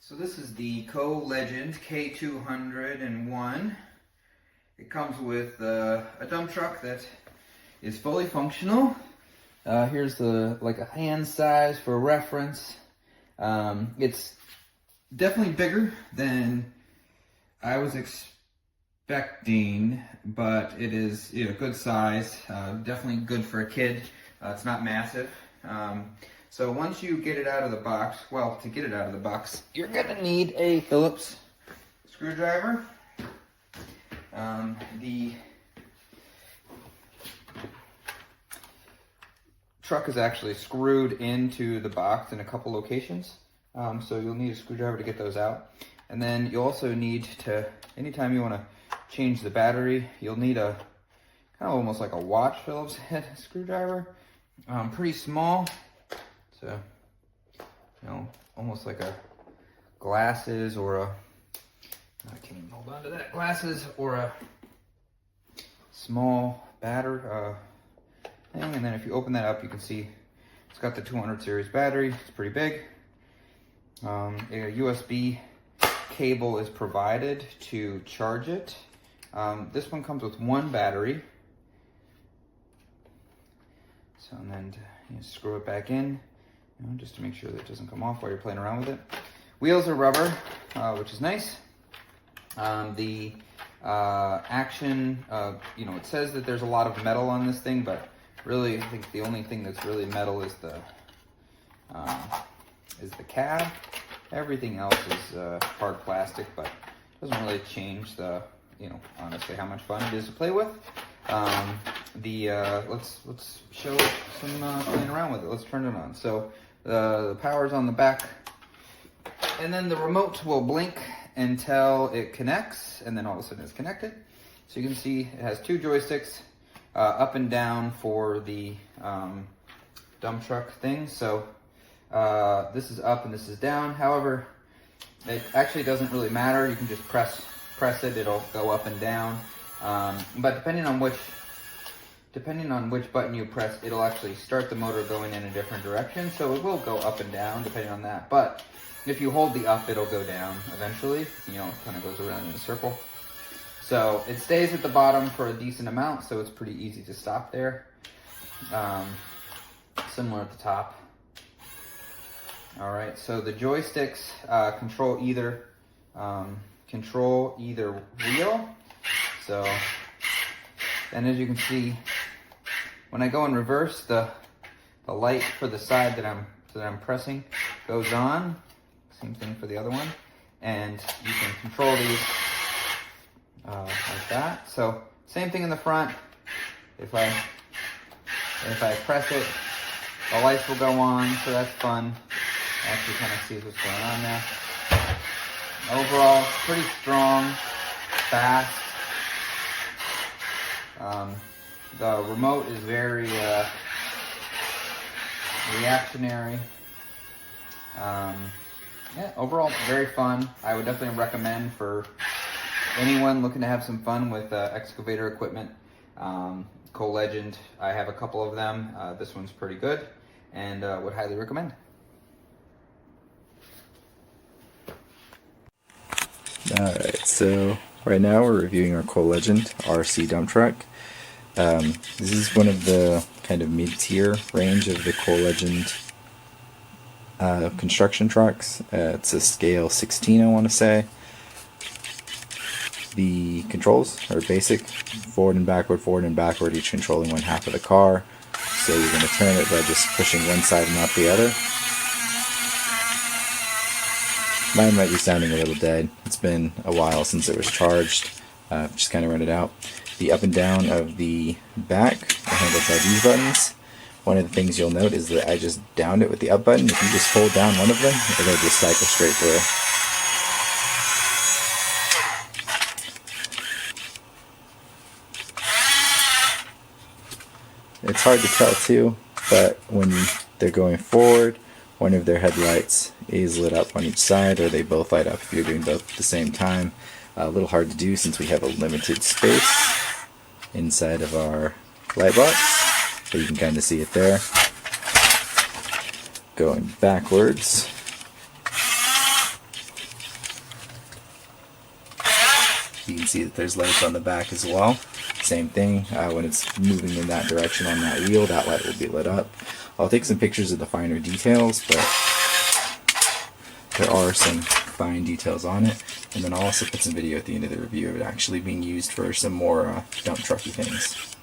So this is the kolegend K201. It comes with a dump truck that is fully functional. Here's like a hand size for reference. It's definitely bigger than I was expecting, but it is good size. Definitely good for a kid. It's not massive. So once you get it out of the box, well, to get it out of the box, you're gonna need a Phillips screwdriver. The truck is actually screwed into the box in a couple locations, so you'll need a screwdriver to get those out. And then you'll also need to, anytime you want to change the battery, you'll need a kind of almost like a watch Phillips head screwdriver, pretty small. So, almost like a glasses or a, I can't even hold on to that, glasses or a small battery thing. And then if you open that up, you can see it's got the 200 series battery. It's pretty big. A USB cable is provided to charge it. This one comes with one battery. So, and then you screw it back in. Just to make sure that it doesn't come off while you're playing around with it. Wheels are rubber, which is nice. The action, it says that there's a lot of metal on this thing, but really, I think the only thing that's really metal is the cab. Everything else is hard plastic, but it doesn't really change the, honestly, how much fun it is to play with. Let's show some playing around with it. Let's turn it on. So the power's on the back, and then the remote will blink until it connects, and then all of a sudden it's connected. So you can see it has two joysticks, up and down for the dump truck thing. So this is up and this is down. However, it actually doesn't really matter. You can just press it, it'll go up and down. But depending on which button you press, it'll actually start the motor going in a different direction. So it will go up and down depending on that. But if you hold the up, it'll go down eventually. It kind of goes around in a circle. So it stays at the bottom for a decent amount, so it's pretty easy to stop there. Similar at the top. All right, so the joysticks control either wheel. So, and as you can see, when I go in reverse, the light for the side that I'm pressing goes on. Same thing for the other one, and you can control these like that. So same thing in the front. If I press it, the lights will go on. So that's fun. Actually, kind of see what's going on now. Overall, pretty strong, fast. The remote is very reactionary. Yeah, overall, very fun. I would definitely recommend for anyone looking to have some fun with excavator equipment. kolegend, I have a couple of them. This one's pretty good, and would highly recommend. Alright, so right now we're reviewing our kolegend RC dump truck. This is one of the kind of mid-tier range of the kolegend construction trucks. It's a scale 16, I want to say. The controls are basic, forward and backward, each controlling one half of the car. So you're going to turn it by just pushing one side and not the other. Mine might be sounding a little dead. It's been a while since it was charged. Just kind of run it out. The up and down of the back are handled by these buttons. One of the things you'll note is that I just downed it with the up button. If you just hold down one of them, it'll just cycle straight through. It's hard to tell too, but when they're going forward, one of their headlights is lit up on each side, or they both light up if you're doing both at the same time. A little hard to do since we have a limited space inside of our light box, but you can kind of see it there. Going backwards, can see that there's lights on the back as well. Same thing, when it's moving in that direction on that wheel, that light will be lit up. I'll take some pictures of the finer details, but there are some fine details on it. And then I'll also put some video at the end of the review of it actually being used for some more dump trucky things.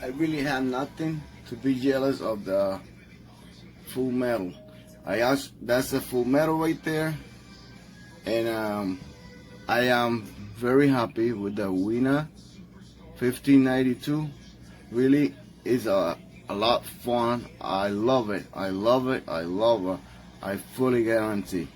I really have nothing to be jealous of the full metal. That's a full metal right there, and I am very happy with the Wina 1592. Really is a lot fun. I love it. I love it. I love it. I fully guarantee.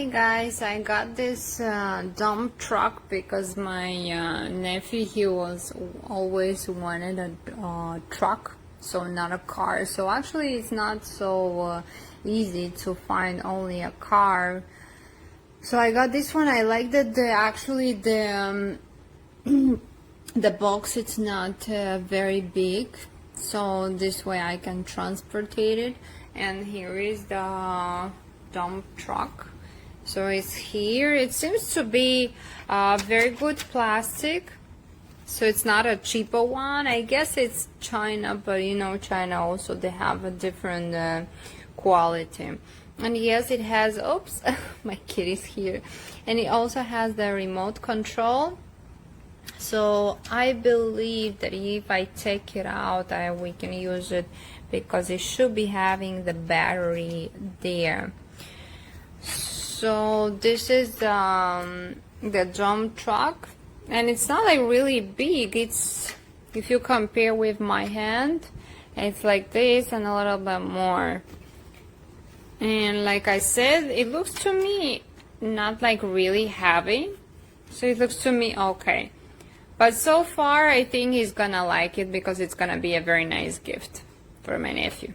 Hey guys, I got this dump truck because my nephew, he was always wanted a truck, so not a car. So actually it's not so easy to find only a car. So I got this one. I like that the box, it's not very big, so this way I can transport it. And here is the dump truck. So it's here. It seems to be very good plastic, so it's not a cheaper one. I guess it's China, but you know, China also, they have a different quality. And yes, it has, oops, my kitty's here. And it also has the remote control. So I believe that if I take it out, we can use it, because it should be having the battery there. So this is the dump truck, and it's not like really big. It's, if you compare with my hand, it's like this and a little bit more. And like I said, it looks to me not like really heavy, so it looks to me okay. But so far I think he's gonna like it, because it's gonna be a very nice gift for my nephew.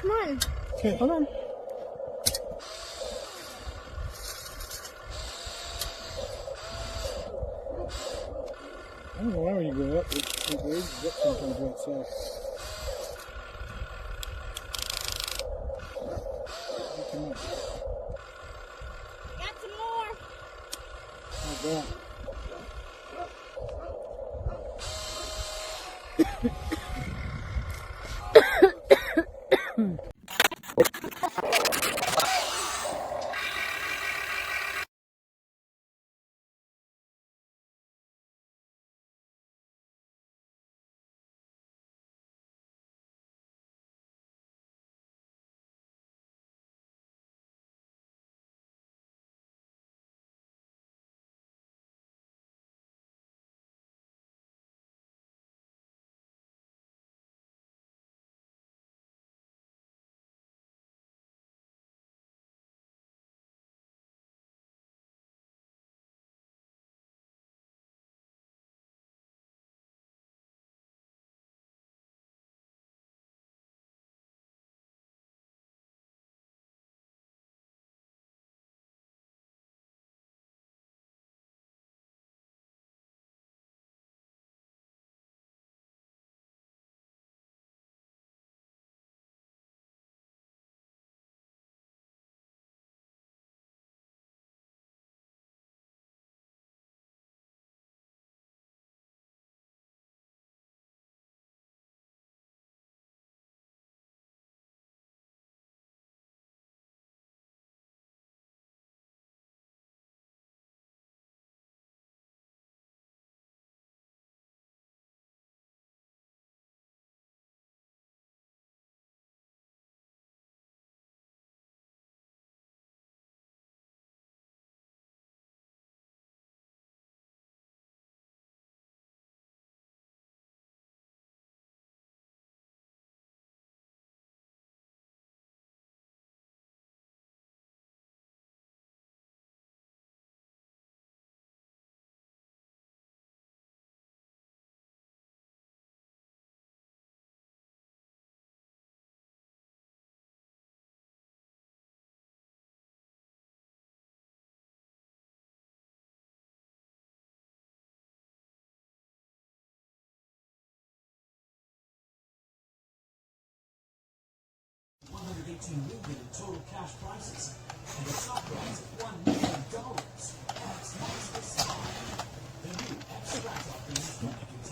come on. Okay, hold on. I don't know why when you go up, it raises up sometimes by itself. Come on. Got some more. How's that?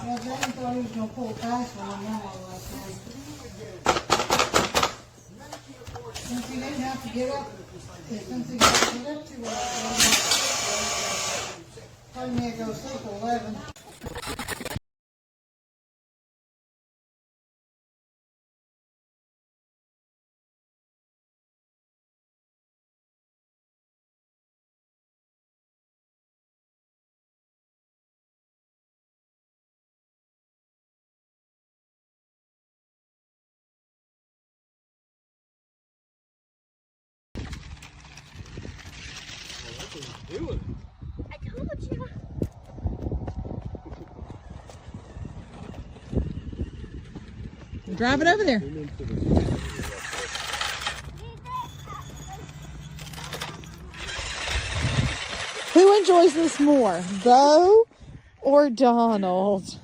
Yeah, Jason thought he was going to pull a fast one on that one last night. Since he didn't have to get up, since he got to get up too early, told me to go sleep at 11. I told you. Drive it over there. Who enjoys this more, Bo or Donald?